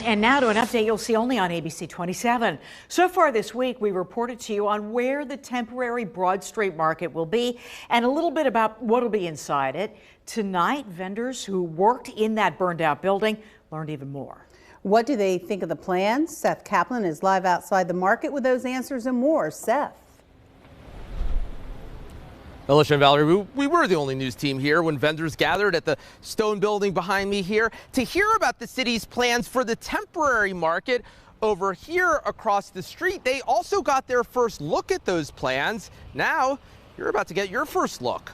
And now to an update you'll see only on ABC 27. So far this week, we reported to you on where the temporary Broad Street Market will be and a little bit about what will be inside it. Tonight, vendors who worked in that burned out building learned even more. What do they think of the plans? Seth Kaplan is live outside the market with those answers and more. Seth. Alicia and Valerie, we were the only news team here when vendors gathered at the stone building behind me here to hear about the city's plans for the temporary market. Over here across the street, they also got their first look at those plans. Now you're about to get your first look.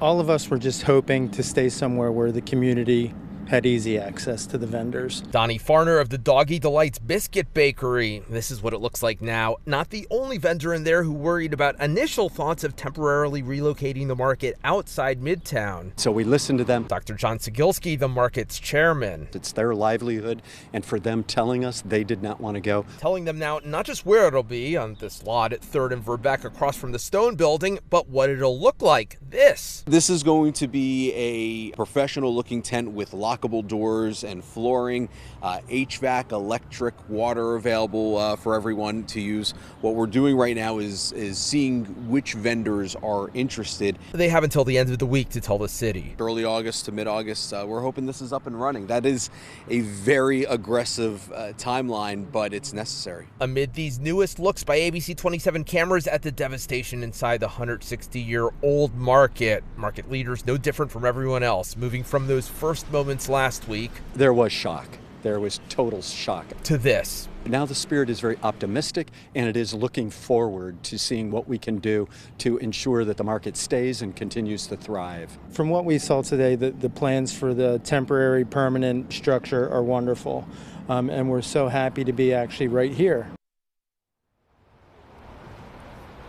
All of us were just hoping to stay somewhere where the community had easy access to the vendors. Donnie Farner of the Doggy Delights Biscuit Bakery. This is what it looks like now. Not the only vendor in there who worried about initial thoughts of temporarily relocating the market outside Midtown. So we listened to them. Dr. John Cegilski, the market's chairman. It's their livelihood, and for them telling us they did not want to go. Telling them now not just where it'll be on this lot at 3rd and Verbeck across from the Stone building, but what it'll look like. This is going to be a professional looking tent with lockable doors and flooring, HVAC, electric, water available for everyone to use. What we're doing right now is seeing which vendors are interested. They have until the end of the week to tell the city. Early August to mid-August, we're hoping this is up and running. That is a very aggressive timeline, but it's necessary. Amid these newest looks by ABC 27 cameras at the devastation inside the 160-year-old market leaders no different from everyone else, moving from those first moments last week. There was shock. There was total shock. To this. Now the spirit is very optimistic, and it is looking forward to seeing what we can do to ensure that the market stays and continues to thrive. From what we saw today, the plans for the temporary permanent structure are wonderful, and we're so happy to be actually right here.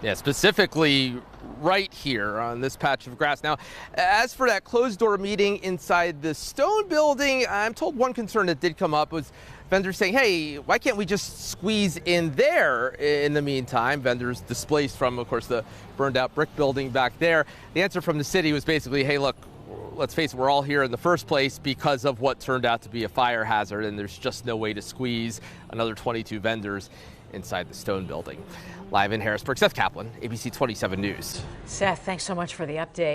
Yeah, specifically right here on this patch of grass. Now, as for that closed door meeting inside the Stone building, I'm told one concern that did come up was vendors saying, hey, why can't we just squeeze in there in the meantime? Vendors displaced from, of course, the burned out brick building back there. The answer from the city was basically, hey, look, let's face it, we're all here in the first place because of what turned out to be a fire hazard, and there's just no way to squeeze another 22 vendors inside the Stone building. Live in Harrisburg, Seth Kaplan, ABC 27 News. Seth, thanks so much for the update.